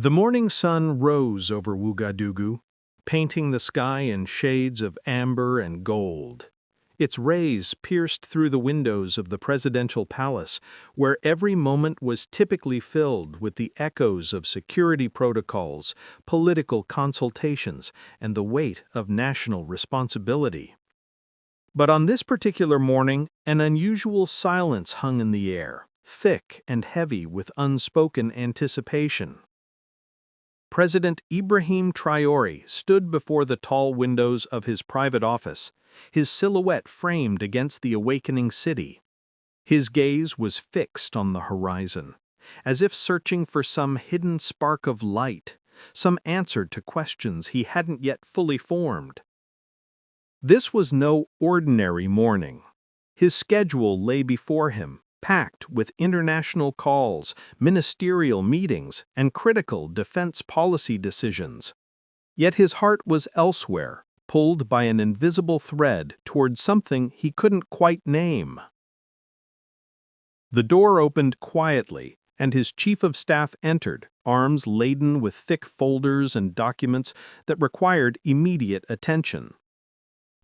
The morning sun rose over Ouagadougou, painting the sky in shades of amber and gold. Its rays pierced through the windows of the presidential palace, where every moment was typically filled with the echoes of security protocols, political consultations, and the weight of national responsibility. But on this particular morning, an unusual silence hung in the air, thick and heavy with unspoken anticipation. President Ibrahim Traoré stood before the tall windows of his private office, his silhouette framed against the awakening city. His gaze was fixed on the horizon, as if searching for some hidden spark of light, some answer to questions he hadn't yet fully formed. This was no ordinary morning. His schedule lay before him, packed with international calls, ministerial meetings, and critical defense policy decisions. Yet his heart was elsewhere, pulled by an invisible thread toward something he couldn't quite name. The door opened quietly, and his chief of staff entered, arms laden with thick folders and documents that required immediate attention.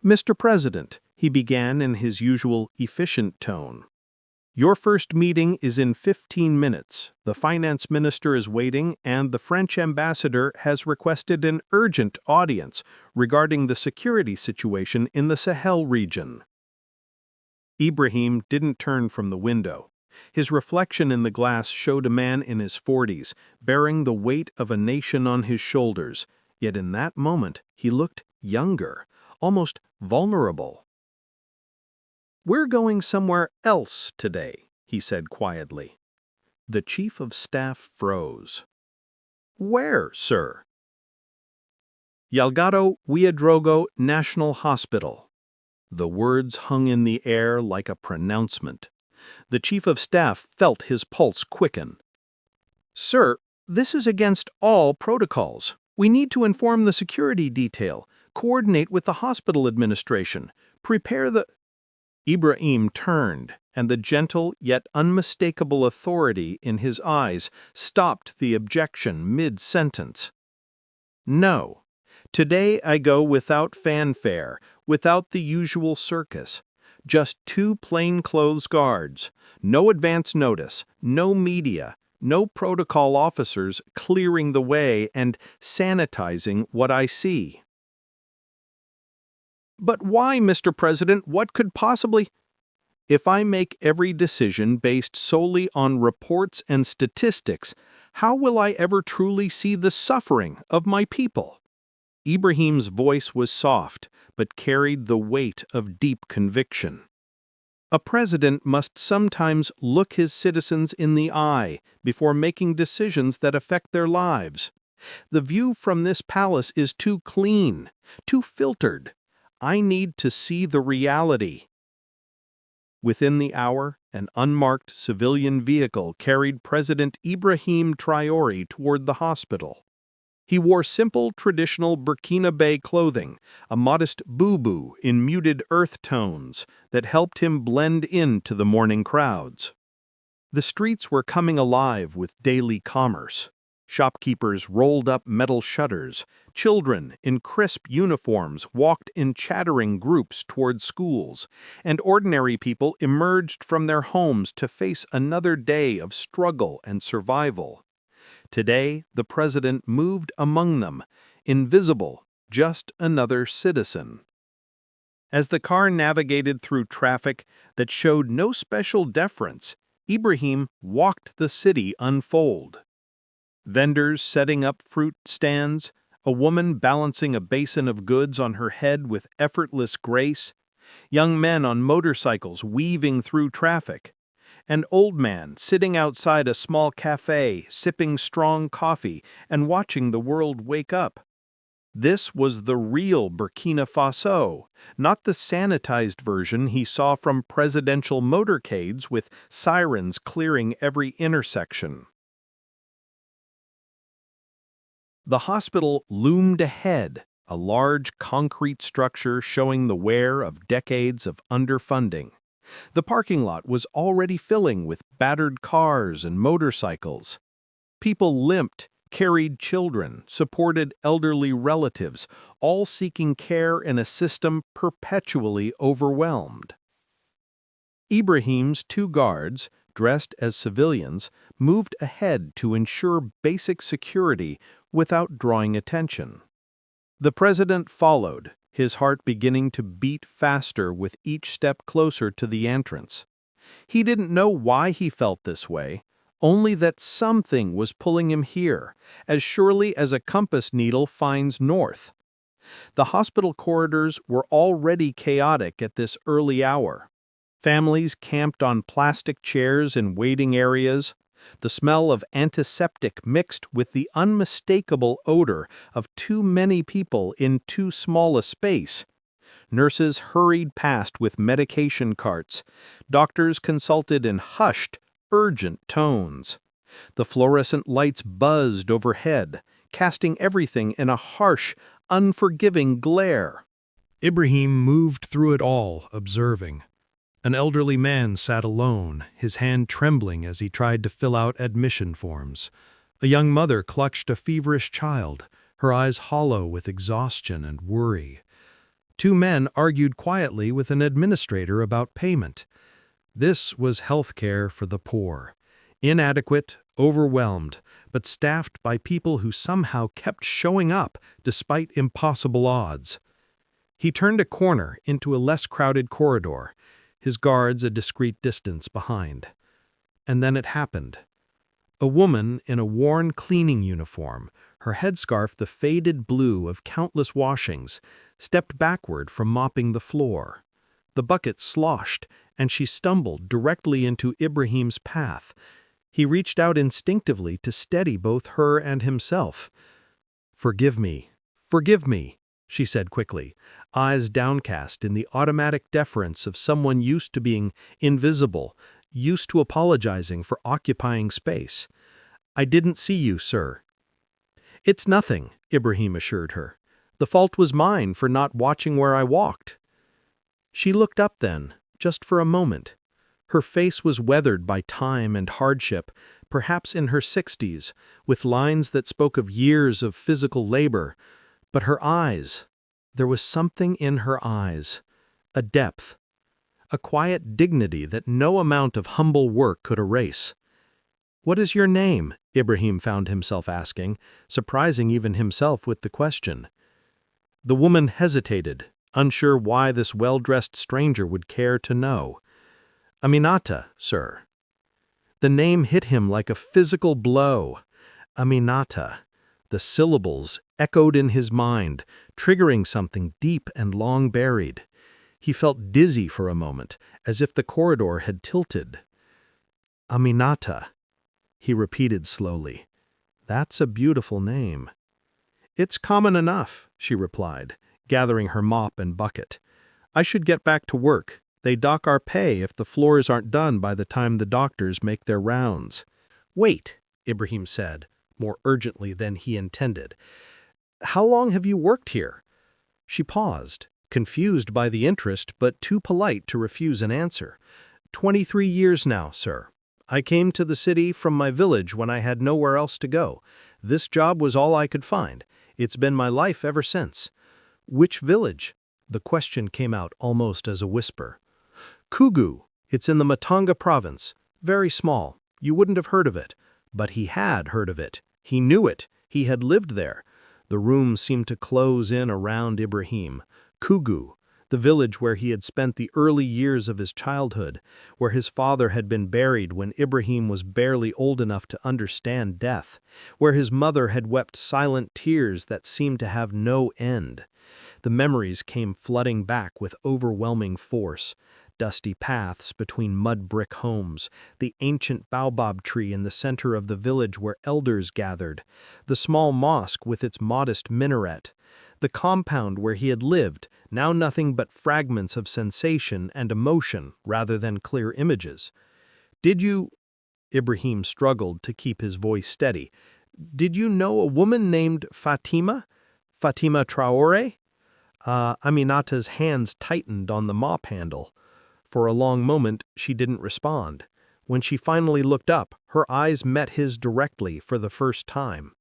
"Mr. President," he began in his usual efficient tone, "your first meeting is in 15 minutes. The finance minister is waiting, and the French ambassador has requested an urgent audience regarding the security situation in the Sahel region." Ibrahim didn't turn from the window. His reflection in the glass showed a man in his 40s, bearing the weight of a nation on his shoulders, yet in that moment he looked younger, almost vulnerable. "We're going somewhere else today," he said quietly. The chief of staff froze. "Where, sir?" "Yalgado Ouagadougou National Hospital." The words hung in the air like a pronouncement. The chief of staff felt his pulse quicken. "Sir, this is against all protocols. We need to inform the security detail, coordinate with the hospital administration, prepare the—" Ibrahim turned, and the gentle yet unmistakable authority in his eyes stopped the objection mid-sentence. "No. Today I go without fanfare, without the usual circus. Just 2 plainclothes guards, no advance notice, no media, no protocol officers clearing the way and sanitizing what I see." "But why, Mr. President? What could possibly—" "If I make every decision based solely on reports and statistics, how will I ever truly see the suffering of my people?" Ibrahim's voice was soft, but carried the weight of deep conviction. A president must sometimes look his citizens in the eye before making decisions that affect their lives. The view from this palace is too clean, too filtered. I need to see the reality. Within the hour, an unmarked civilian vehicle carried President Ibrahim Traoré toward the hospital. He wore simple, traditional Burkinabe clothing, a modest bubu in muted earth tones that helped him blend into the morning crowds. The streets were coming alive with daily commerce. Shopkeepers rolled up metal shutters. Children in crisp uniforms walked in chattering groups toward schools, and ordinary people emerged from their homes to face another day of struggle and survival. Today, the president moved among them, invisible, just another citizen. As the car navigated through traffic that showed no special deference, Ibrahim walked the city unfold. Vendors setting up fruit stands, a woman balancing a basin of goods on her head with effortless grace, young men on motorcycles weaving through traffic, an old man sitting outside a small cafe, sipping strong coffee and watching the world wake up. This was the real Burkina Faso, not the sanitized version he saw from presidential motorcades with sirens clearing every intersection. The hospital loomed ahead, a large concrete structure showing the wear of decades of underfunding. The parking lot was already filling with battered cars and motorcycles. People limped, carried children, supported elderly relatives, all seeking care in a system perpetually overwhelmed. Ibrahim's two guards, dressed as civilians, moved ahead to ensure basic security without drawing attention. The president followed, his heart beginning to beat faster with each step closer to the entrance. He didn't know why he felt this way, only that something was pulling him here, as surely as a compass needle finds north. The hospital corridors were already chaotic at this early hour. Families camped on plastic chairs in waiting areas. The smell of antiseptic mixed with the unmistakable odor of too many people in too small a space. Nurses hurried past with medication carts. Doctors consulted in hushed, urgent tones. The fluorescent lights buzzed overhead, casting everything in a harsh, unforgiving glare. Ibrahim moved through it all, observing. An elderly man sat alone, his hand trembling as he tried to fill out admission forms. A young mother clutched a feverish child, her eyes hollow with exhaustion and worry. Two men argued quietly with an administrator about payment. This was health care for the poor. Inadequate, overwhelmed, but staffed by people who somehow kept showing up despite impossible odds. He turned a corner into a less crowded corridor, his guards a discreet distance behind. And then it happened. A woman in a worn cleaning uniform, her headscarf the faded blue of countless washings, stepped backward from mopping the floor. The bucket sloshed, and she stumbled directly into Ibrahim's path. He reached out instinctively to steady both her and himself. "Forgive me, forgive me," she said quickly, eyes downcast in the automatic deference of someone used to being invisible, used to apologizing for occupying space. "I didn't see you, sir." "It's nothing," Ibrahim assured her. "The fault was mine for not watching where I walked." She looked up then, just for a moment. Her face was weathered by time and hardship, perhaps in her 60s, with lines that spoke of years of physical labor. But her eyes, there was something in her eyes, a depth, a quiet dignity that no amount of humble work could erase. "What is your name?" Ibrahim found himself asking, surprising even himself with the question. The woman hesitated, unsure why this well-dressed stranger would care to know. "Aminata, sir." The name hit him like a physical blow. Aminata. The syllables echoed in his mind, triggering something deep and long buried. He felt dizzy for a moment, as if the corridor had tilted. "Aminata," he repeated slowly. "That's a beautiful name." "It's common enough," she replied, gathering her mop and bucket. "I should get back to work. They dock our pay if the floors aren't done by the time the doctors make their rounds." "Wait," Ibrahim said, more urgently than he intended. "How long have you worked here?" She paused, confused by the interest but too polite to refuse an answer. 23 years now, sir. I came to the city from my village when I had nowhere else to go. This job was all I could find. It's been my life ever since." "Which village?" The question came out almost as a whisper. "Kugu. It's in the Matanga province. Very small. You wouldn't have heard of it." But he had heard of it. He knew it. He had lived there. The room seemed to close in around Ibrahim. Kugu, the village where he had spent the early years of his childhood, where his father had been buried when Ibrahim was barely old enough to understand death, where his mother had wept silent tears that seemed to have no end. The memories came flooding back with overwhelming force. Dusty paths between mud brick homes, the ancient baobab tree in the center of the village where elders gathered, the small mosque with its modest minaret, the compound where he had lived, now nothing but fragments of sensation and emotion rather than clear images. "Did you—" Ibrahim struggled to keep his voice steady. "Did you know a woman named Fatima? Fatima Traoré?" Aminata's hands tightened on the mop handle. For a long moment, she didn't respond. When she finally looked up, her eyes met his directly for the first time.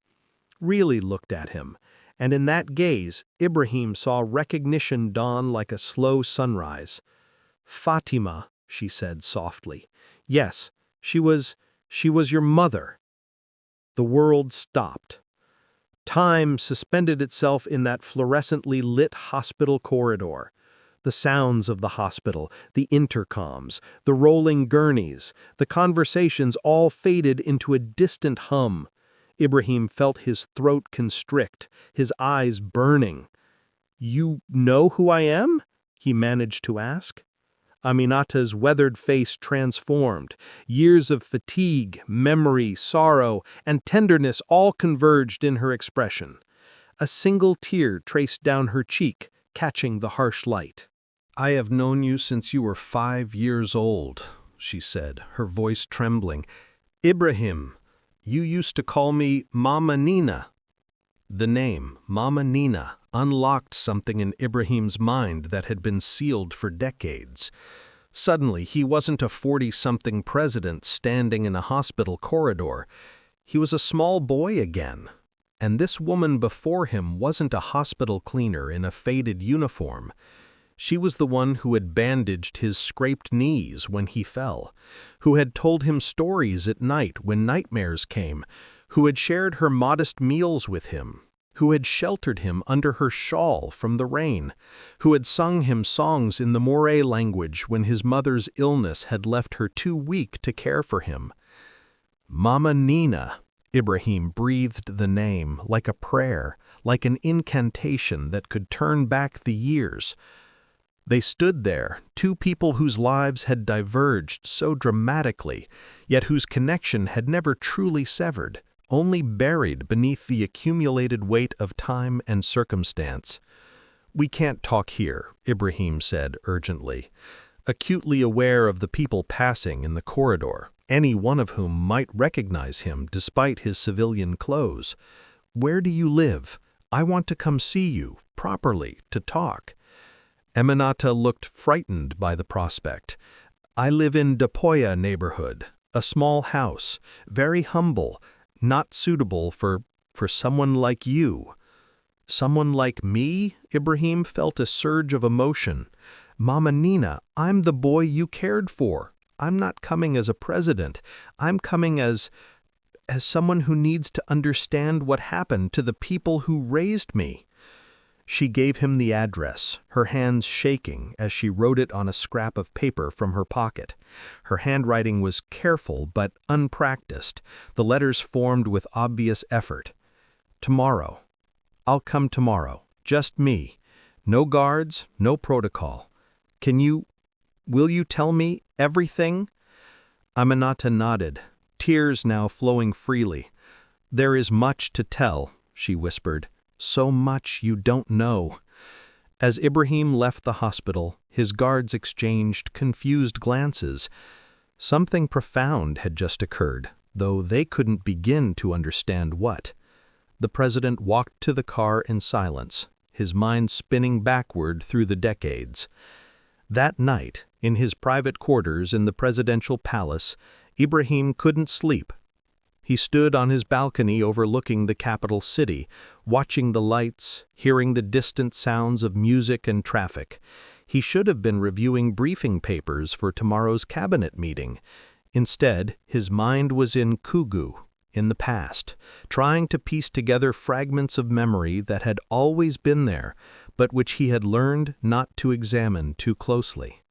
really looked at him, and in that gaze Ibrahim saw recognition dawn like a slow sunrise. "Fatima," she said softly. "Yes, she was your mother." The world stopped. Time suspended itself in that fluorescently lit hospital corridor. The sounds of the hospital, the intercoms, the rolling gurneys, the conversations all faded into a distant hum. Ibrahim felt his throat constrict, his eyes burning. "You know who I am?" he managed to ask. Aminata's weathered face transformed. Years of fatigue, memory, sorrow, and tenderness all converged in her expression. A single tear traced down her cheek, catching the harsh light. "I have known you since you were 5 years old," she said, her voice trembling. "Ibrahim, you used to call me Mama Nina." The name, Mama Nina, unlocked something in Ibrahim's mind that had been sealed for decades. Suddenly, he wasn't a 40-something president standing in a hospital corridor. He was a small boy again. And this woman before him wasn't a hospital cleaner in a faded uniform. She was the one who had bandaged his scraped knees when he fell, who had told him stories at night when nightmares came, who had shared her modest meals with him, who had sheltered him under her shawl from the rain, who had sung him songs in the Moray language when his mother's illness had left her too weak to care for him. Mama Nina. Ibrahim breathed the name like a prayer, like an incantation that could turn back the years. They stood there, two people whose lives had diverged so dramatically, yet whose connection had never truly severed, only buried beneath the accumulated weight of time and circumstance. "We can't talk here," Ibrahim said urgently, acutely aware of the people passing in the corridor, any one of whom might recognize him despite his civilian clothes. "Where do you live? I want to come see you, properly, to talk." Aminata looked frightened by the prospect. "I live in Dapoya neighborhood, a small house, very humble, not suitable for someone like you." "Someone like me?" Ibrahim felt a surge of emotion. "Mama Nina, I'm the boy you cared for. I'm not coming as a president. I'm coming as someone who needs to understand what happened to the people who raised me." She gave him the address, her hands shaking as she wrote it on a scrap of paper from her pocket. Her handwriting was careful but unpracticed, the letters formed with obvious effort. "Tomorrow. I'll come tomorrow. Just me. No guards, no protocol. Will you tell me everything?" Aminata nodded, tears now flowing freely. "There is much to tell," she whispered. "So much you don't know." As Ibrahim left the hospital, his guards exchanged confused glances. Something profound had just occurred, though they couldn't begin to understand what. The president walked to the car in silence, his mind spinning backward through the decades. That night, in his private quarters in the presidential palace, Ibrahim couldn't sleep. He stood on his balcony overlooking the capital city, watching the lights, hearing the distant sounds of music and traffic. He should have been reviewing briefing papers for tomorrow's cabinet meeting. Instead, his mind was in Kugu, in the past, trying to piece together fragments of memory that had always been there, but which he had learned not to examine too closely.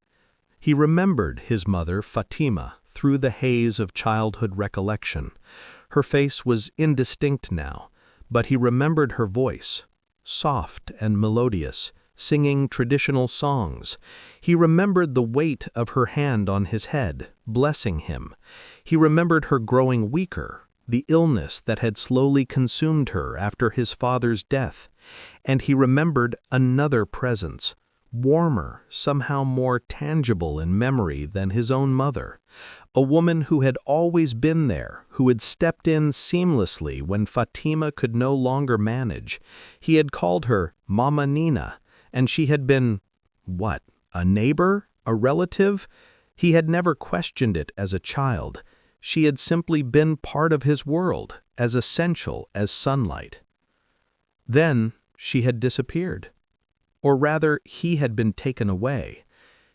He remembered his mother, Fatima, through the haze of childhood recollection. Her face was indistinct now, but he remembered her voice, soft and melodious, singing traditional songs. He remembered the weight of her hand on his head, blessing him. He remembered her growing weaker, the illness that had slowly consumed her after his father's death. And he remembered another presence, warmer, somehow more tangible in memory than his own mother. A woman who had always been there, who had stepped in seamlessly when Fatima could no longer manage. He had called her Mama Nina, and she had been, a neighbor? A relative? He had never questioned it as a child. She had simply been part of his world, as essential as sunlight. Then she had disappeared. Or rather, he had been taken away.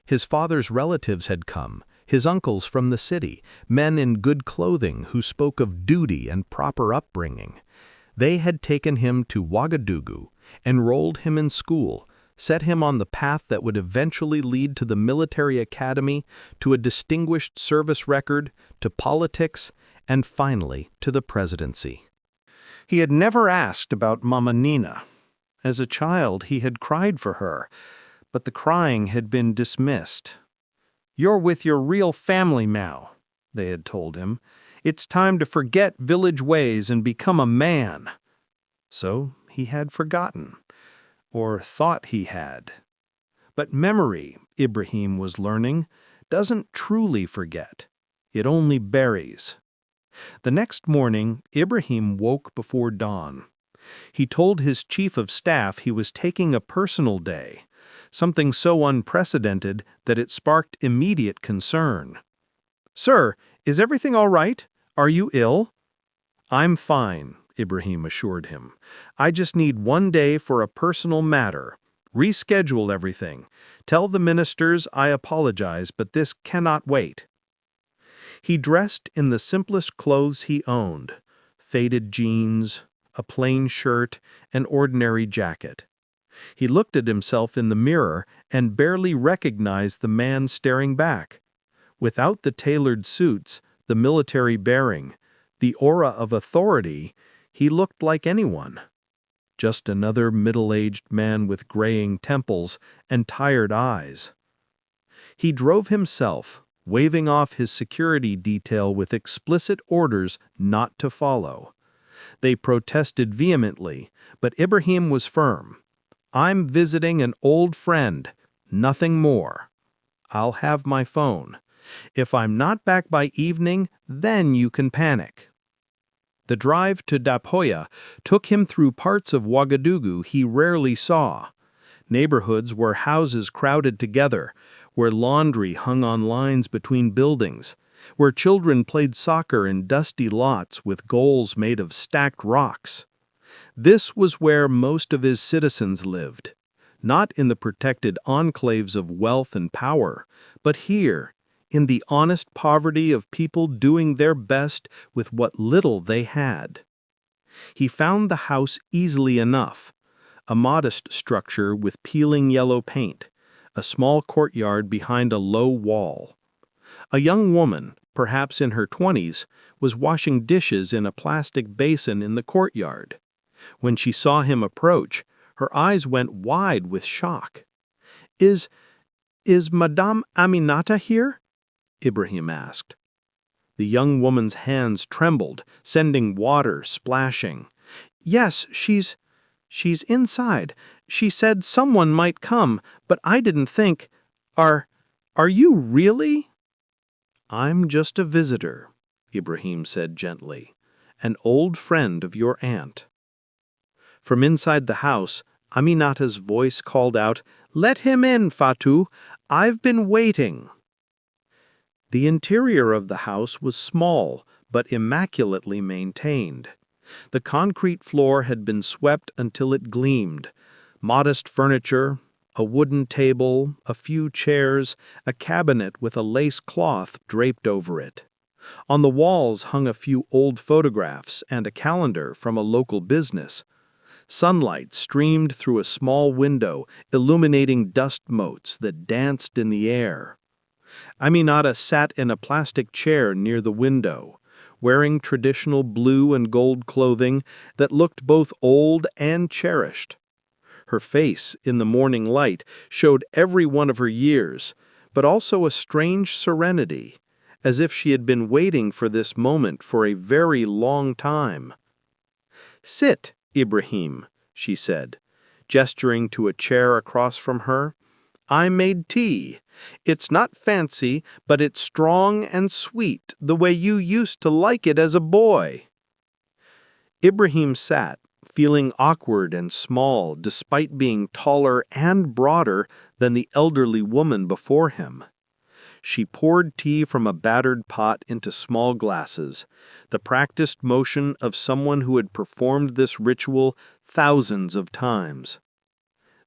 His father's relatives had come, his uncles from the city, men in good clothing who spoke of duty and proper upbringing. They had taken him to Ouagadougou, enrolled him in school, set him on the path that would eventually lead to the military academy, to a distinguished service record, to politics, and finally to the presidency. He had never asked about Mama Nina. As a child, he had cried for her, but the crying had been dismissed. "You're with your real family now," they had told him. "It's time to forget village ways and become a man." So he had forgotten, or thought he had. But memory, Ibrahim was learning, doesn't truly forget. It only buries. The next morning, Ibrahim woke before dawn. He told his chief of staff he was taking a personal day, something so unprecedented that it sparked immediate concern. "Sir, is everything all right? Are you ill?" "I'm fine," Ibrahim assured him. "I just need one day for a personal matter. Reschedule everything. Tell the ministers I apologize, but this cannot wait." He dressed in the simplest clothes he owned: faded jeans, a plain shirt, an ordinary jacket. He looked at himself in the mirror and barely recognized the man staring back. Without the tailored suits, the military bearing, the aura of authority, he looked like anyone. Just another middle-aged man with graying temples and tired eyes. He drove himself, waving off his security detail with explicit orders not to follow. They protested vehemently, but Ibrahim was firm. "I'm visiting an old friend, nothing more. I'll have my phone. If I'm not back by evening, then you can panic." The drive to Dapoya took him through parts of Ouagadougou he rarely saw. Neighborhoods where houses crowded together, where laundry hung on lines between buildings, where children played soccer in dusty lots with goals made of stacked rocks. This was where most of his citizens lived, not in the protected enclaves of wealth and power, but here, in the honest poverty of people doing their best with what little they had. He found the house easily enough, a modest structure with peeling yellow paint, a small courtyard behind a low wall. A young woman, perhaps in her 20s, was washing dishes in a plastic basin in the courtyard. When she saw him approach, her eyes went wide with shock. Is Madame Aminata here?" Ibrahim asked. The young woman's hands trembled, sending water splashing. "Yes, she's inside. She said someone might come, but I didn't think. Are you really?" "I'm just a visitor," Ibrahim said gently, "an old friend of your aunt." From inside the house, Aminata's voice called out, "Let him in, Fatou. I've been waiting." The interior of the house was small, but immaculately maintained. The concrete floor had been swept until it gleamed. Modest furniture, a wooden table, a few chairs, a cabinet with a lace cloth draped over it. On the walls hung a few old photographs and a calendar from a local business. Sunlight streamed through a small window, illuminating dust motes that danced in the air. Aminata sat in a plastic chair near the window, wearing traditional blue and gold clothing that looked both old and cherished. Her face, in the morning light, showed every one of her years, but also a strange serenity, as if she had been waiting for this moment for a very long time. "Sit, Ibrahim," she said, gesturing to a chair across from her. "I made tea. It's not fancy, but it's strong and sweet, the way you used to like it as a boy." Ibrahim sat, feeling awkward and small despite being taller and broader than the elderly woman before him. She poured tea from a battered pot into small glasses, the practiced motion of someone who had performed this ritual thousands of times.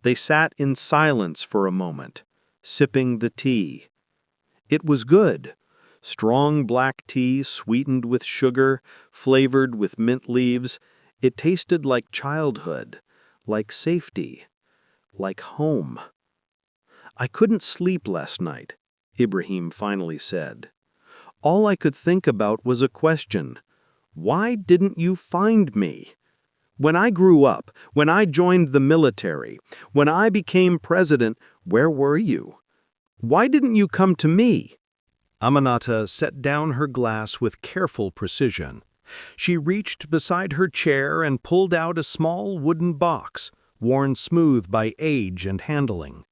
They sat in silence for a moment, sipping the tea. It was good. Strong black tea sweetened with sugar, flavored with mint leaves. It tasted like childhood, like safety, like home. "I couldn't sleep last night," Ibrahim finally said. "All I could think about was a question. Why didn't you find me? When I grew up, when I joined the military, when I became president, where were you? Why didn't you come to me?" Aminata set down her glass with careful precision. She reached beside her chair and pulled out a small wooden box, worn smooth by age and handling.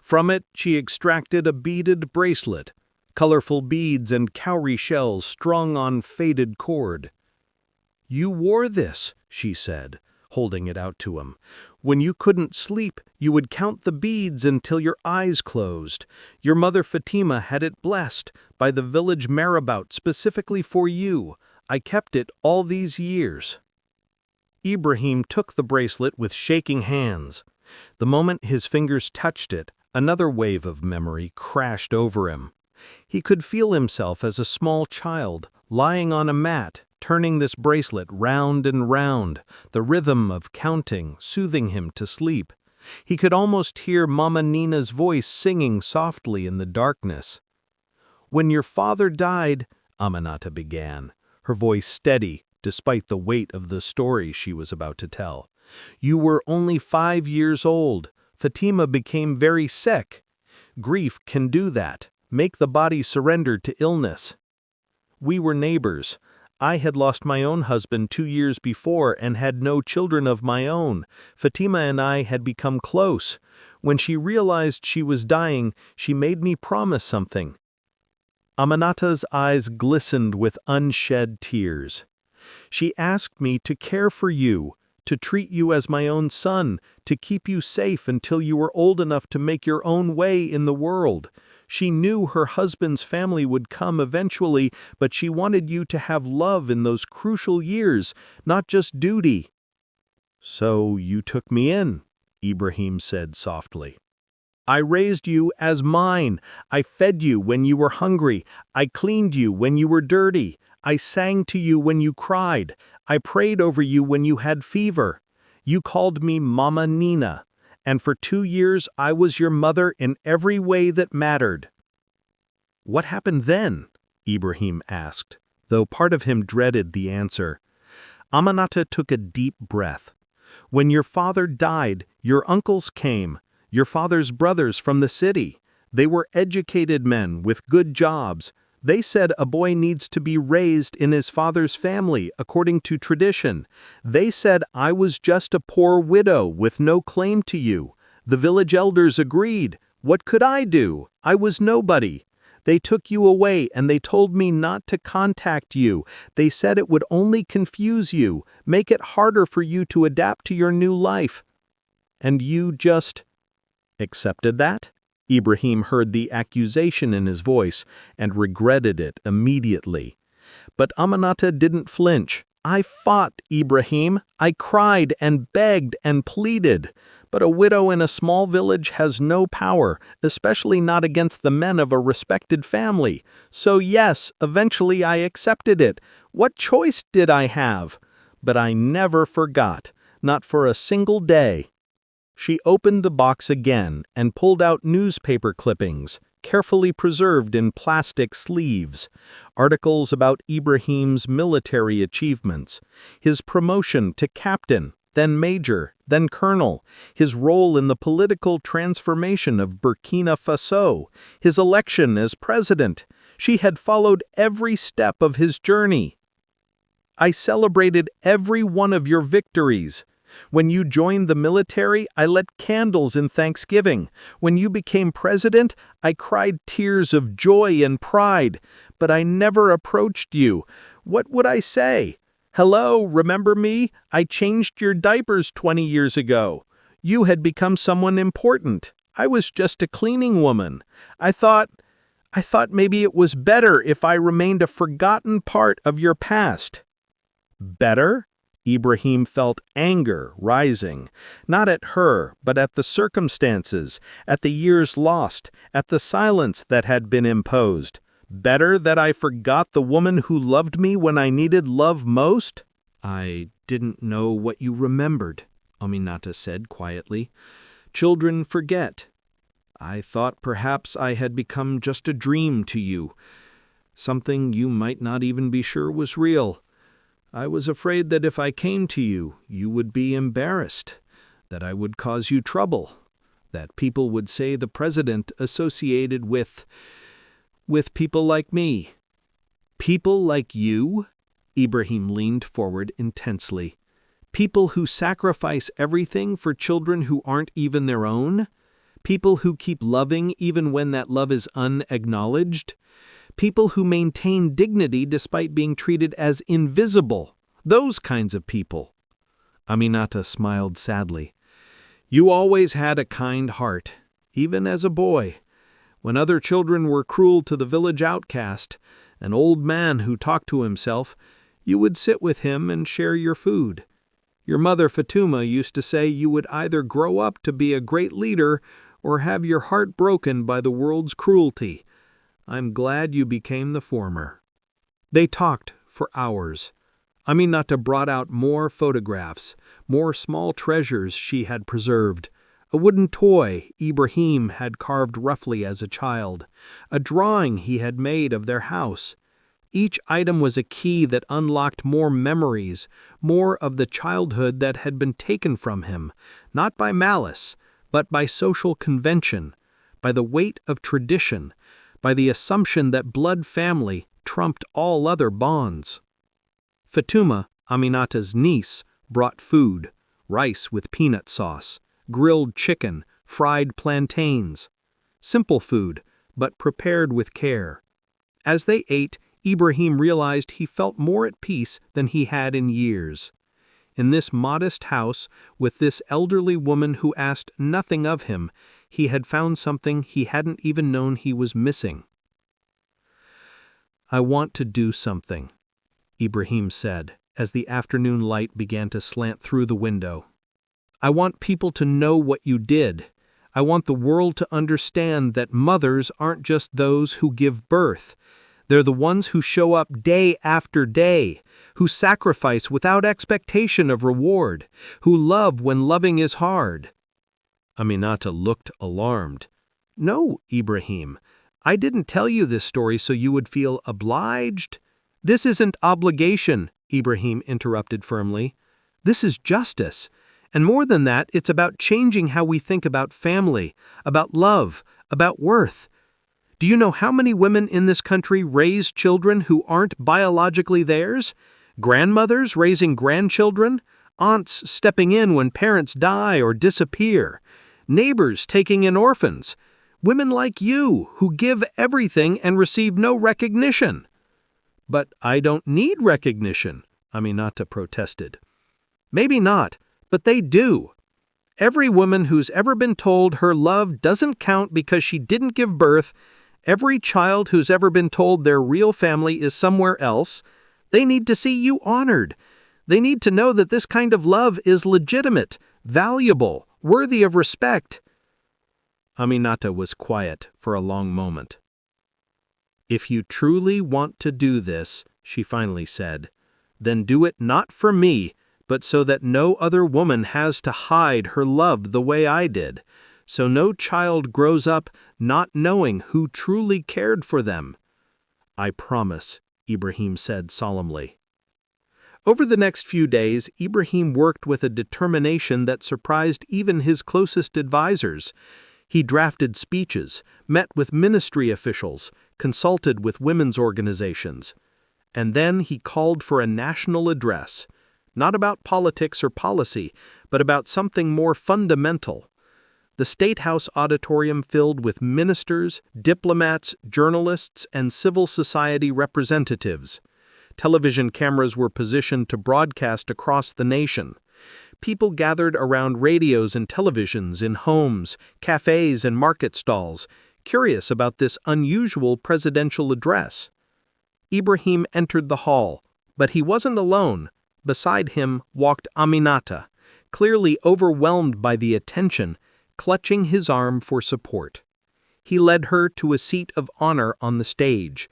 From it, she extracted a beaded bracelet, colorful beads and cowrie shells strung on faded cord. "You wore this," she said, holding it out to him. "When you couldn't sleep, you would count the beads until your eyes closed. Your mother Fatima had it blessed by the village marabout specifically for you. I kept it all these years." Ibrahim took the bracelet with shaking hands. The moment his fingers touched it, another wave of memory crashed over him. He could feel himself as a small child, lying on a mat, turning this bracelet round and round, the rhythm of counting soothing him to sleep. He could almost hear Mama Nina's voice singing softly in the darkness. "When your father died," Aminata began, her voice steady despite the weight of the story she was about to tell. "You were only 5 years old. Fatima became very sick. Grief can do that, make the body surrender to illness. We were neighbors. I had lost my own husband 2 years before and had no children of my own. Fatima and I had become close. When she realized she was dying, she made me promise something." Aminata's eyes glistened with unshed tears. "She asked me to care for you, to treat you as my own son, to keep you safe until you were old enough to make your own way in the world. She knew her husband's family would come eventually, but she wanted you to have love in those crucial years, not just duty." "So you took me in," Ibrahim said softly. "I raised you as mine. I fed you when you were hungry. I cleaned you when you were dirty. I sang to you when you cried. I prayed over you when you had fever. You called me Mama Nina, and for 2 years I was your mother in every way that mattered." "What happened then?" Ibrahim asked, though part of him dreaded the answer. Aminata took a deep breath. "When your father died, your uncles came, your father's brothers from the city. They were educated men with good jobs. They said a boy needs to be raised in his father's family according to tradition. They said I was just a poor widow with no claim to you. The village elders agreed. What could I do? I was nobody. They took you away and they told me not to contact you. They said it would only confuse you, make it harder for you to adapt to your new life. And you just accepted that?" Ibrahim heard the accusation in his voice and regretted it immediately. But Aminata didn't flinch. "I fought, Ibrahim. I cried and begged and pleaded. But a widow in a small village has no power, especially not against the men of a respected family. So yes, eventually I accepted it. What choice did I have? But I never forgot, not for a single day." She opened the box again and pulled out newspaper clippings, carefully preserved in plastic sleeves, articles about Ibrahim's military achievements, his promotion to captain, then major, then colonel, his role in the political transformation of Burkina Faso, his election as president. She had followed every step of his journey. "I celebrated every one of your victories. When you joined the military, I lit candles in Thanksgiving. When you became president, I cried tears of joy and pride. But I never approached you. What would I say? Hello, remember me? I changed your diapers 20 years ago. You had become someone important. I was just a cleaning woman. I thought I thought maybe it was better if I remained a forgotten part of your past." Better? Ibrahim felt anger rising, not at her, but at the circumstances, at the years lost, at the silence that had been imposed. Better that I forgot the woman who loved me when I needed love most? "I didn't know what you remembered," Aminata said quietly. "Children forget. I thought perhaps I had become just a dream to you, something you might not even be sure was real. I was afraid that if I came to you, you would be embarrassed, that I would cause you trouble, that people would say the president associated with people like me." "People like you?" Ibrahim leaned forward intensely. "People who sacrifice everything for children who aren't even their own? People who keep loving even when that love is unacknowledged? People who maintain dignity despite being treated as invisible? Those kinds of people." Aminata smiled sadly. "You always had a kind heart, even as a boy. When other children were cruel to the village outcast, an old man who talked to himself, you would sit with him and share your food. Your mother Fatuma used to say you would either grow up to be a great leader or have your heart broken by the world's cruelty. I'm glad you became the former." They talked for hours. Aminata brought out more photographs, more small treasures she had preserved. A wooden toy Ibrahim had carved roughly as a child, a drawing he had made of their house. Each item was a key that unlocked more memories, more of the childhood that had been taken from him, not by malice, but by social convention, by the weight of tradition, by the assumption that blood family trumped all other bonds. Fatuma, Aminata's niece, brought food, rice with peanut sauce, grilled chicken, fried plantains. Simple food, but prepared with care. As they ate, Ibrahim realized he felt more at peace than he had in years. In this modest house, with this elderly woman who asked nothing of him, he had found something he hadn't even known he was missing. "I want to do something," Ibrahim said, as the afternoon light began to slant through the window. "I want people to know what you did. I want the world to understand that mothers aren't just those who give birth. They're the ones who show up day after day, who sacrifice without expectation of reward, who love when loving is hard." Aminata looked alarmed. "No, Ibrahim, I didn't tell you this story so you would feel obliged." "This isn't obligation," Ibrahim interrupted firmly. "This is justice. And more than that, it's about changing how we think about family, about love, about worth. Do you know how many women in this country raise children who aren't biologically theirs? Grandmothers raising grandchildren? Aunts stepping in when parents die or disappear? Neighbors taking in orphans? Women like you who give everything and receive no recognition." "But I don't need recognition," Aminata protested. "Maybe not, but they do. Every woman who's ever been told her love doesn't count because she didn't give birth, every child who's ever been told their real family is somewhere else, they need to see you honored. They need to know that this kind of love is legitimate, valuable, worthy of respect." Aminata was quiet for a long moment. "If you truly want to do this," she finally said, "then do it not for me, but so that no other woman has to hide her love the way I did, so no child grows up not knowing who truly cared for them." "I promise," Ibrahim said solemnly. Over the next few days, Ibrahim worked with a determination that surprised even his closest advisors. He drafted speeches, met with ministry officials, consulted with women's organizations. And then he called for a national address, not about politics or policy, but about something more fundamental. The State House auditorium filled with ministers, diplomats, journalists, and civil society representatives. Television cameras were positioned to broadcast across the nation. People gathered around radios and televisions in homes, cafes, and market stalls, curious about this unusual presidential address. Ibrahim entered the hall, but he wasn't alone. Beside him walked Aminata, clearly overwhelmed by the attention, clutching his arm for support. He led her to a seat of honor on the stage,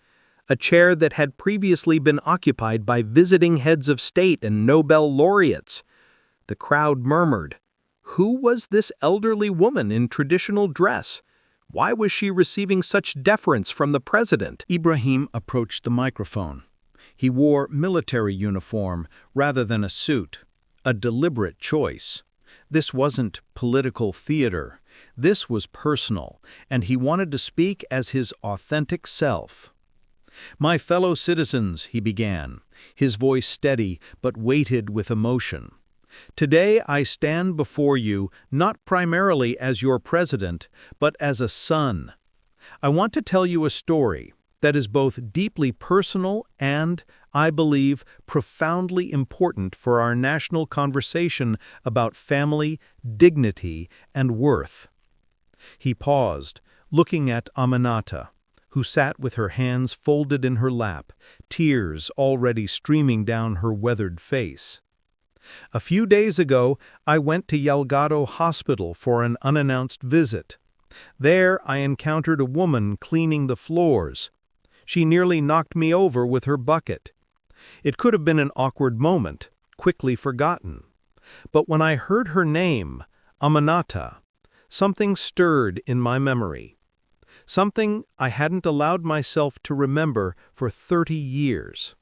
a chair that had previously been occupied by visiting heads of state and Nobel laureates. The crowd murmured. Who was this elderly woman in traditional dress? Why was she receiving such deference from the president? Ibrahim approached the microphone. He wore military uniform rather than a suit, a deliberate choice. This wasn't political theater. This was personal, and he wanted to speak as his authentic self. "My fellow citizens," he began, his voice steady but weighted with emotion. "Today I stand before you not primarily as your president, but as a son. I want to tell you a story that is both deeply personal and, I believe, profoundly important for our national conversation about family, dignity, and worth." He paused, looking at Aminata, who sat with her hands folded in her lap, tears already streaming down her weathered face. "A few days ago, I went to Yelgado Hospital for an unannounced visit. There I encountered a woman cleaning the floors. She nearly knocked me over with her bucket. It could have been an awkward moment, quickly forgotten. But when I heard her name, Aminata, something stirred in my memory. Something I hadn't allowed myself to remember for 30 years.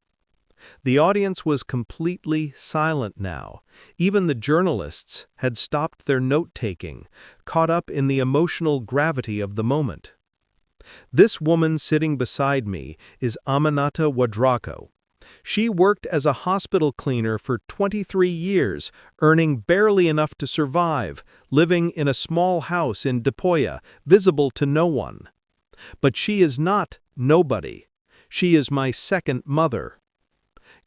The audience was completely silent now. Even the journalists had stopped their note-taking, caught up in the emotional gravity of the moment. This woman sitting beside me is Aminata Wadrako. She worked as a hospital cleaner for 23 years, earning barely enough to survive, living in a small house in Depoya, visible to no one. But she is not nobody. She is my second mother.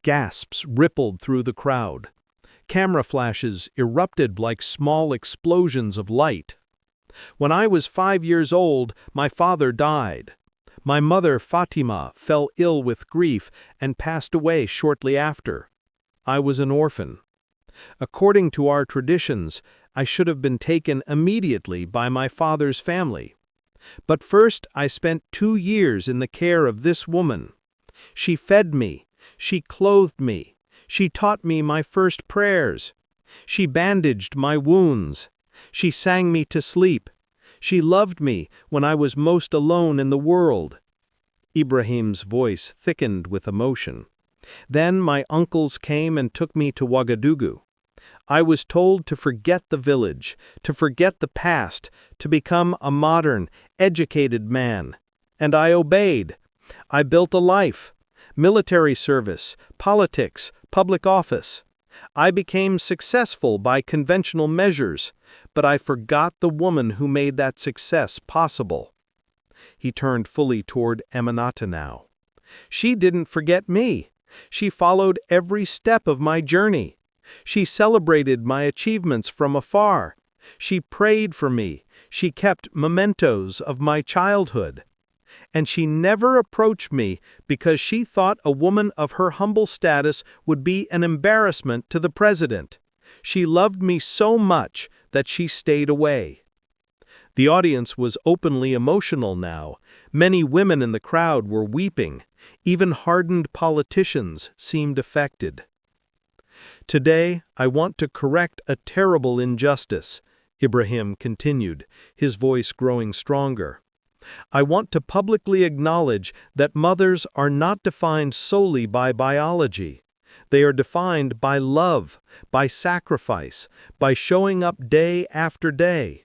Gasps rippled through the crowd. Camera flashes erupted like small explosions of light. When I was 5 years old, my father died. My mother, Fatima, fell ill with grief and passed away shortly after. I was an orphan. According to our traditions, I should have been taken immediately by my father's family. But first I spent 2 years in the care of this woman. She fed me. She clothed me. She taught me my first prayers. She bandaged my wounds. She sang me to sleep. She loved me when I was most alone in the world." Ibrahim's voice thickened with emotion. "Then my uncles came and took me to Ouagadougou. I was told to forget the village, to forget the past, to become a modern, educated man. And I obeyed. I built a life. Military service, politics, public office. I became successful by conventional measures, but I forgot the woman who made that success possible." He turned fully toward Aminata now. "She didn't forget me. She followed every step of my journey. She celebrated my achievements from afar. She prayed for me. She kept mementos of my childhood. And she never approached me because she thought a woman of her humble status would be an embarrassment to the president. She loved me so much that she stayed away." The audience was openly emotional now. Many women in the crowd were weeping. Even hardened politicians seemed affected. "Today, I want to correct a terrible injustice," Ibrahim continued, his voice growing stronger. "I want to publicly acknowledge that mothers are not defined solely by biology. They are defined by love, by sacrifice, by showing up day after day.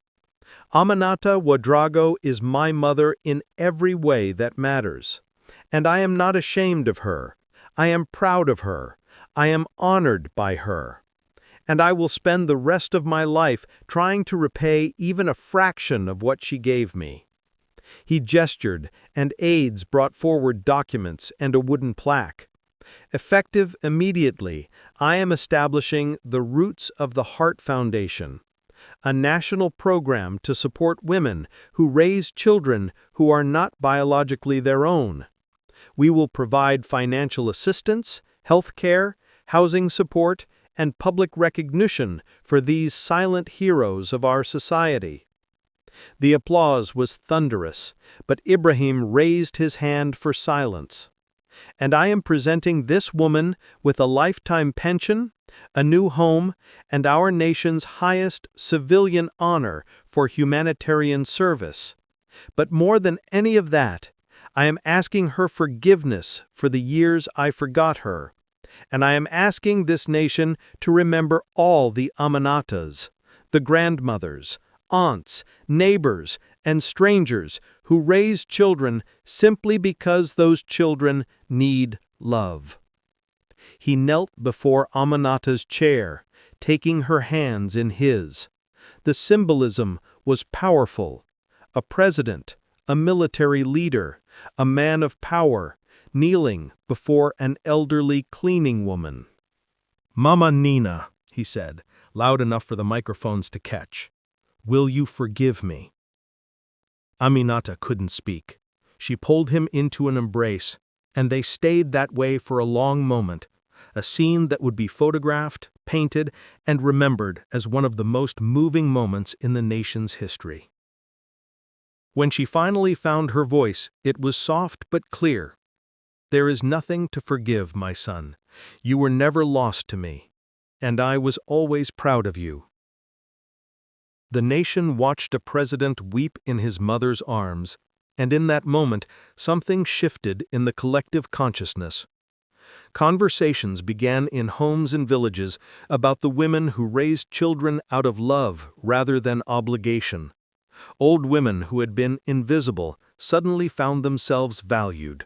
Aminata Wadrago is my mother in every way that matters. And I am not ashamed of her. I am proud of her. I am honored by her. And I will spend the rest of my life trying to repay even a fraction of what she gave me." He gestured, and aides brought forward documents and a wooden plaque. "Effective immediately, I am establishing the Roots of the Heart Foundation. a national program to support women who raise children who are not biologically their own. We will provide financial assistance, health care, housing support, and public recognition for these silent heroes of our society. The applause was thunderous, but Ibrahim raised his hand for silence. And I am presenting this woman with a lifetime pension, a new home, and our nation's highest civilian honor for humanitarian service. But more than any of that, I am asking her forgiveness for the years I forgot her, and I am asking this nation to remember all the Aminatas, the grandmothers, aunts, neighbors, and strangers who raise children simply because those children need love. He knelt before Aminata's chair, taking her hands in his. The symbolism was powerful. A president, a military leader, a man of power, kneeling before an elderly cleaning woman. "Mama Nina," he said, loud enough for the microphones to catch, "will you forgive me?" Aminata couldn't speak. She pulled him into an embrace, and they stayed that way for a long moment, a scene that would be photographed, painted, and remembered as one of the most moving moments in the nation's history. When she finally found her voice, it was soft but clear. "There is nothing to forgive, my son. You were never lost to me, and I was always proud of you." The nation watched a president weep in his mother's arms, and in that moment, something shifted in the collective consciousness. Conversations began in homes and villages about the women who raised children out of love rather than obligation. Old women who had been invisible suddenly found themselves valued.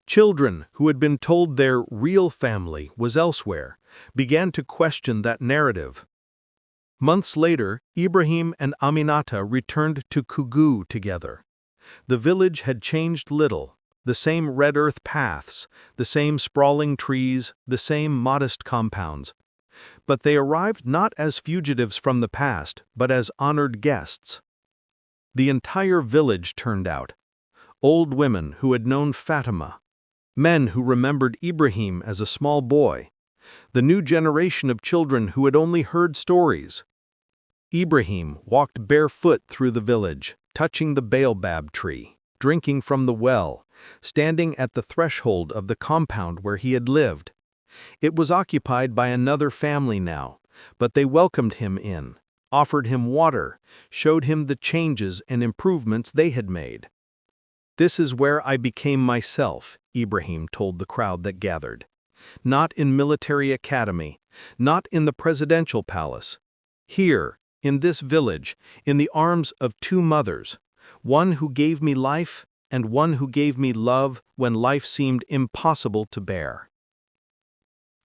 Children who had been told their real family was elsewhere began to question that narrative. Months later, Ibrahim and Aminata returned to Kugu together. The village had changed little. The same red earth paths, the same sprawling trees, the same modest compounds. But they arrived not as fugitives from the past, but as honored guests. The entire village turned out. Old women who had known Fatima, men who remembered Ibrahim as a small boy, the new generation of children who had only heard stories. Ibrahim walked barefoot through the village, touching the baobab tree, drinking from the well, standing at the threshold of the compound where he had lived. It was occupied by another family now, but they welcomed him in, offered him water, showed him the changes and improvements they had made. "This is where I became myself," Ibrahim told the crowd that gathered. "Not in military academy, not in the presidential palace. Here, in this village, in the arms of two mothers, one who gave me life and one who gave me love when life seemed impossible to bear."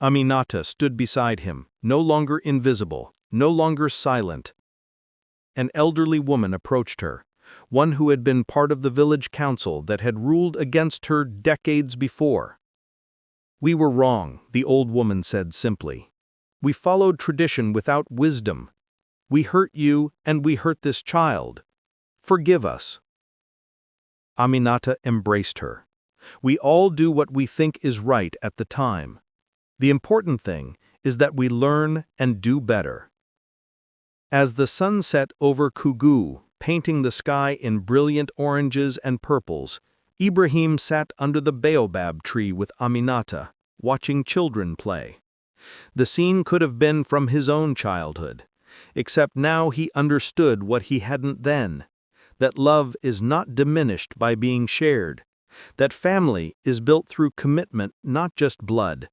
Aminata stood beside him, no longer invisible, no longer silent. An elderly woman approached her, one who had been part of the village council that had ruled against her decades before. "We were wrong," the old woman said simply. "We followed tradition without wisdom. We hurt you and we hurt this child. Forgive us." Aminata embraced her. "We all do what we think is right at the time. The important thing is that we learn and do better." As the sun set over Kugu, painting the sky in brilliant oranges and purples, Ibrahim sat under the baobab tree with Aminata, watching children play. The scene could have been from his own childhood, except now he understood what he hadn't then, that love is not diminished by being shared, that family is built through commitment, not just blood,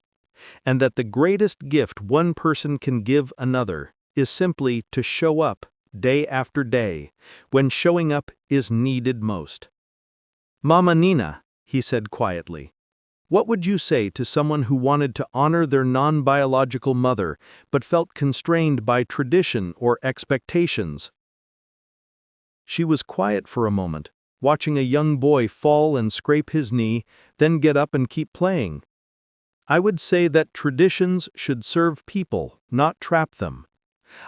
and that the greatest gift one person can give another is simply to show up day after day when showing up is needed most. "Mama Nina," he said quietly, "what would you say to someone who wanted to honor their non-biological mother but felt constrained by tradition or expectations?" She was quiet for a moment, watching a young boy fall and scrape his knee, then get up and keep playing. "I would say that traditions should serve people, not trap them.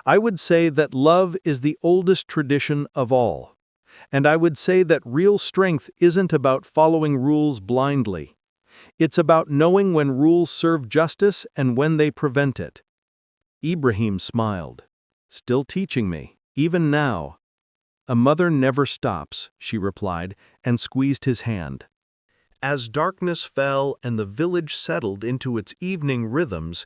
I would say that love is the oldest tradition of all. And I would say that real strength isn't about following rules blindly. It's about knowing when rules serve justice and when they prevent it. Ibrahim smiled. Still teaching me, even now. A mother never stops, she replied, and squeezed his hand. As darkness fell and the village settled into its evening rhythms,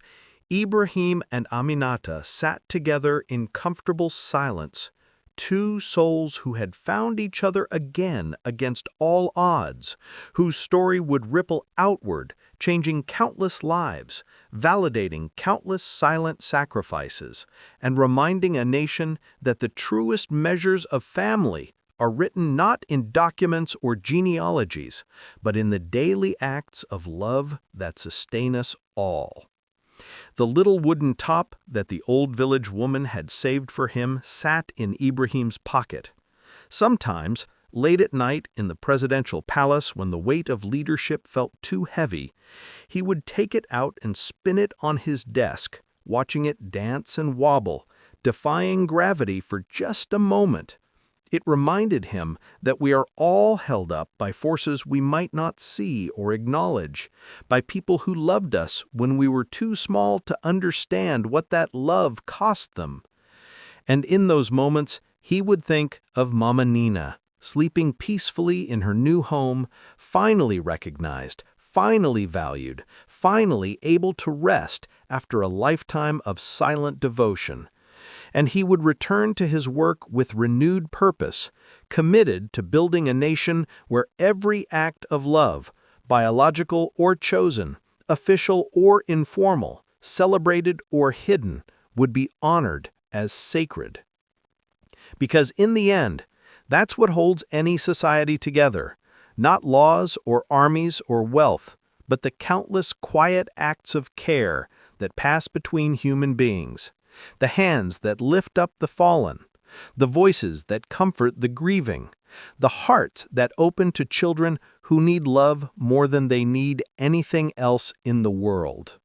Ibrahim and Aminata sat together in comfortable silence, two souls who had found each other again against all odds, whose story would ripple outward, changing countless lives, validating countless silent sacrifices, and reminding a nation that the truest measures of family are written not in documents or genealogies, but in the daily acts of love that sustain us all. The little wooden top that the old village woman had saved for him sat in Ibrahim's pocket. Sometimes, late at night in the presidential palace when the weight of leadership felt too heavy, he would take it out and spin it on his desk, watching it dance and wobble, defying gravity for just a moment. It reminded him that we are all held up by forces we might not see or acknowledge, by people who loved us when we were too small to understand what that love cost them. And in those moments, he would think of Mama Nina, sleeping peacefully in her new home, finally recognized, finally valued, finally able to rest after a lifetime of silent devotion. And he would return to his work with renewed purpose, committed to building a nation where every act of love, biological or chosen, official or informal, celebrated or hidden, would be honored as sacred. Because in the end, that's what holds any society together, not laws or armies or wealth, but the countless quiet acts of care that pass between human beings. The hands that lift up the fallen, the voices that comfort the grieving, the hearts that open to children who need love more than they need anything else in the world.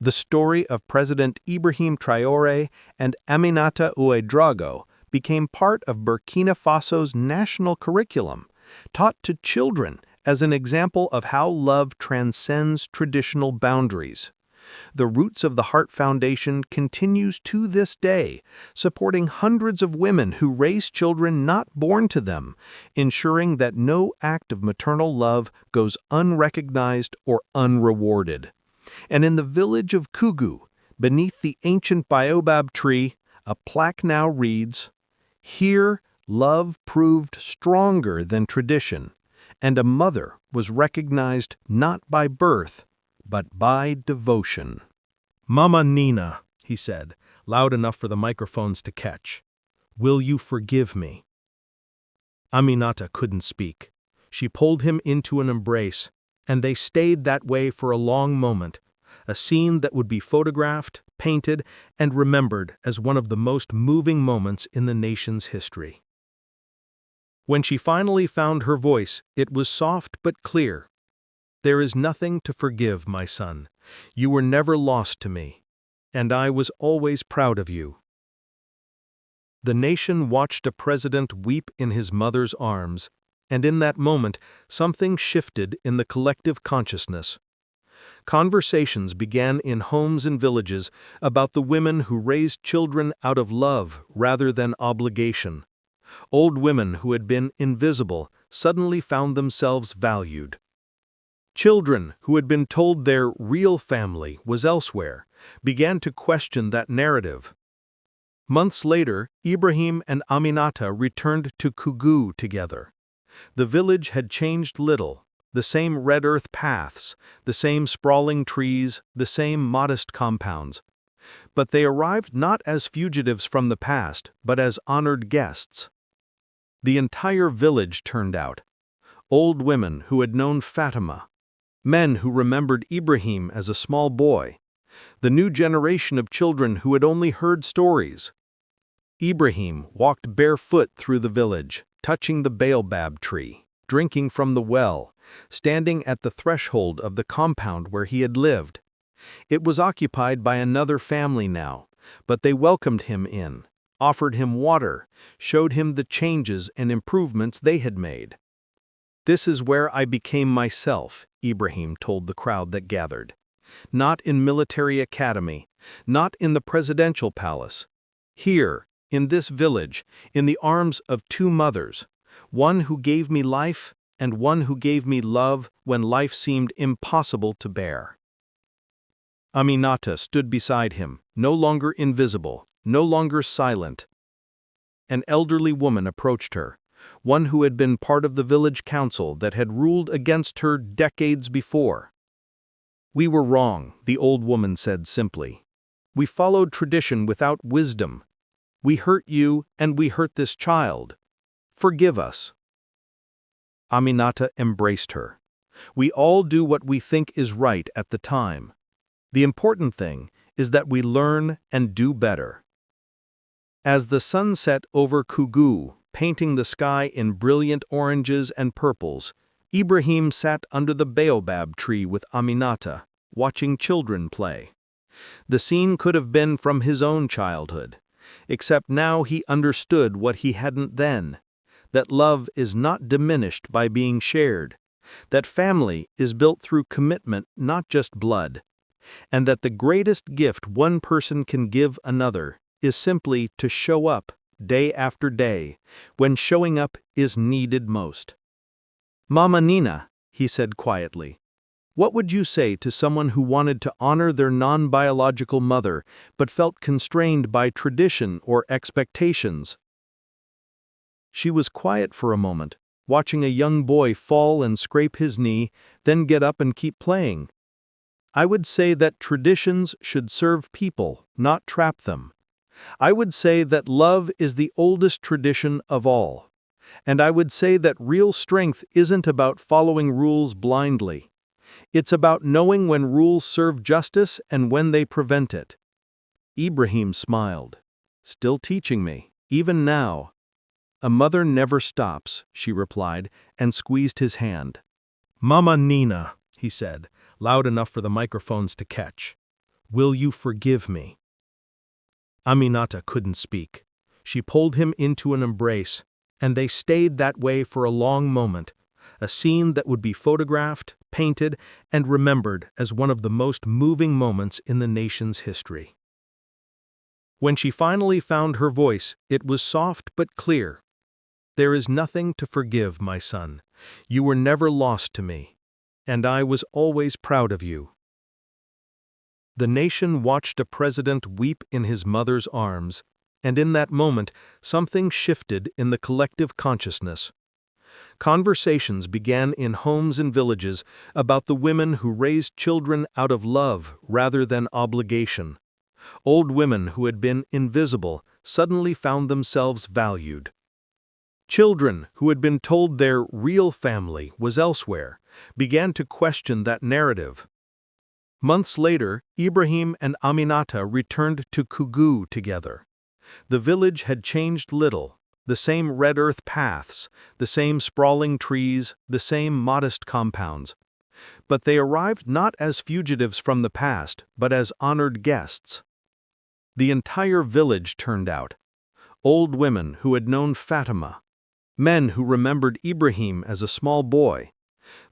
The story of President Ibrahim Traoré and Aminata Ouedraogo became part of Burkina Faso's national curriculum, taught to children as an example of how love transcends traditional boundaries. The Roots of the Heart Foundation continues to this day, supporting hundreds of women who raise children not born to them, ensuring that no act of maternal love goes unrecognized or unrewarded. And in the village of Kugu, beneath the ancient baobab tree, a plaque now reads, "Here love proved stronger than tradition, and a mother was recognized not by birth, but by devotion." "Mama Nina," he said, loud enough for the microphones to catch, "will you forgive me?" Aminata couldn't speak. She pulled him into an embrace, and they stayed that way for a long moment, a scene that would be photographed, painted, and remembered as one of the most moving moments in the nation's history. When she finally found her voice, it was soft but clear. "There is nothing to forgive, my son. You were never lost to me, and I was always proud of you." The nation watched a president weep in his mother's arms, and in that moment, something shifted in the collective consciousness. Conversations began in homes and villages about the women who raised children out of love rather than obligation. Old women who had been invisible suddenly found themselves valued. Children who had been told their real family was elsewhere began to question that narrative. Months later, Ibrahim and Aminata returned to Kugu together. The village had changed little, the same red earth paths, the same sprawling trees, the same modest compounds. But they arrived not as fugitives from the past, but as honored guests. The entire village turned out. Old women who had known Fatima, men who remembered Ibrahim as a small boy, the new generation of children who had only heard stories. Ibrahim walked barefoot through the village, touching the baobab tree, drinking from the well, standing at the threshold of the compound where he had lived. It was occupied by another family now, but they welcomed him in, offered him water, showed him the changes and improvements they had made. "This is where I became myself," Ibrahim told the crowd that gathered. "Not in military academy, not in the presidential palace. Here, in this village, in the arms of two mothers, one who gave me life and one who gave me love when life seemed impossible to bear." Aminata stood beside him, no longer invisible, no longer silent. An elderly woman approached her, one who had been part of the village council that had ruled against her decades before. "We were wrong," the old woman said simply. "We followed tradition without wisdom. We hurt you and we hurt this child. Forgive us." Aminata embraced her. "We all do what we think is right at the time. The important thing is that we learn and do better." As the sun set over Kugu, painting the sky in brilliant oranges and purples, Ibrahim sat under the baobab tree with Aminata, watching children play. The scene could have been from his own childhood, except now he understood what he hadn't then, that love is not diminished by being shared, that family is built through commitment, not just blood, and that the greatest gift one person can give another is simply to show up day after day when showing up is needed most. "Mama Nina," he said quietly, "what would you say to someone who wanted to honor their non-biological mother but felt constrained by tradition or expectations?" She was quiet for a moment, watching a young boy fall and scrape his knee, then get up and keep playing. "I would say that traditions should serve people, not trap them. I would say that love is the oldest tradition of all. And I would say that real strength isn't about following rules blindly. It's about knowing when rules serve justice and when they prevent it." Ibrahim smiled. "Still teaching me, even now." "A mother never stops," she replied, and squeezed his hand. "Mama Nina," he said, loud enough for the microphones to catch. "Will you forgive me?" Aminata couldn't speak. She pulled him into an embrace, and they stayed that way for a long moment, a scene that would be photographed, painted, and remembered as one of the most moving moments in the nation's history. When she finally found her voice, it was soft but clear. "There is nothing to forgive, my son. You were never lost to me, and I was always proud of you." The nation watched a president weep in his mother's arms, and in that moment, something shifted in the collective consciousness. Conversations began in homes and villages about the women who raised children out of love rather than obligation. Old women who had been invisible suddenly found themselves valued. Children who had been told their real family was elsewhere began to question that narrative. Months later, Ibrahim and Aminata returned to Kugu together. The village had changed little, the same red earth paths, the same sprawling trees, the same modest compounds. But they arrived not as fugitives from the past, but as honored guests. The entire village turned out. Old women who had known Fatima, men who remembered Ibrahim as a small boy,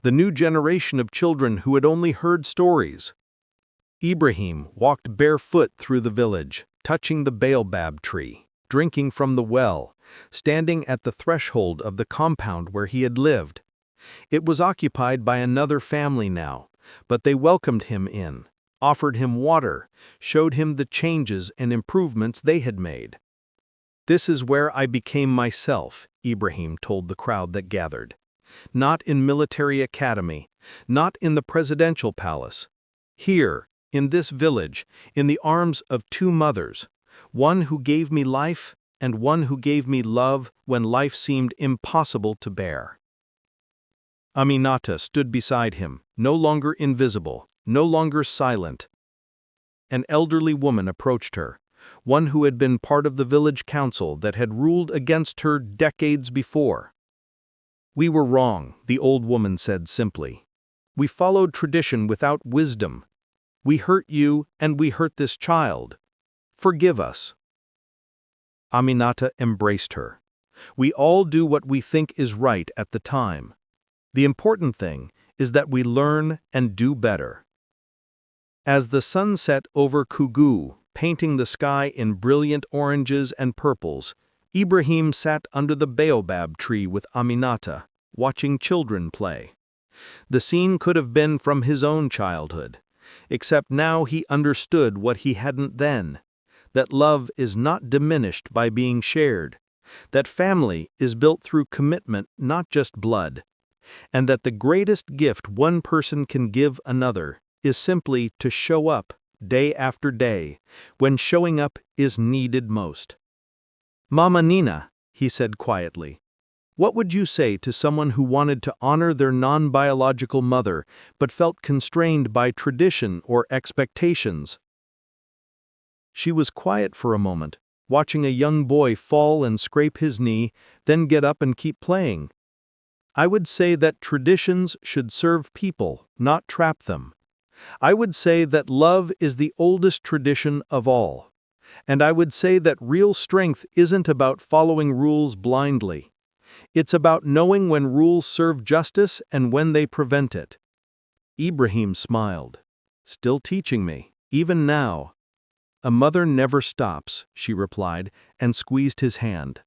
the new generation of children who had only heard stories. Ibrahim walked barefoot through the village, touching the baobab tree, drinking from the well, standing at the threshold of the compound where he had lived. It was occupied by another family now, but they welcomed him in, offered him water, showed him the changes and improvements they had made. "This is where I became myself," Ibrahim told the crowd that gathered. "Not in military academy, not in the presidential palace. Here, in this village, in the arms of two mothers, one who gave me life and one who gave me love when life seemed impossible to bear." Aminata stood beside him, no longer invisible, no longer silent. An elderly woman approached her, one who had been part of the village council that had ruled against her decades before. "We were wrong," the old woman said simply. "We followed tradition without wisdom. We hurt you and we hurt this child. Forgive us." Aminata embraced her. "We all do what we think is right at the time. The important thing is that we learn and do better." As the sun set over Kugu, painting the sky in brilliant oranges and purples, Ibrahim sat under the baobab tree with Aminata, watching children play. The scene could have been from his own childhood, except now he understood what he hadn't then, that love is not diminished by being shared, that family is built through commitment, not just blood, and that the greatest gift one person can give another is simply to show up day after day when showing up is needed most. "Mama Nina," he said quietly, "what would you say to someone who wanted to honor their non-biological mother but felt constrained by tradition or expectations?" She was quiet for a moment, watching a young boy fall and scrape his knee, then get up and keep playing. "I would say that traditions should serve people, not trap them. I would say that love is the oldest tradition of all. And I would say that real strength isn't about following rules blindly. It's about knowing when rules serve justice and when they prevent it." Ibrahim smiled. "Still teaching me, even now." "A mother never stops," she replied, and squeezed his hand.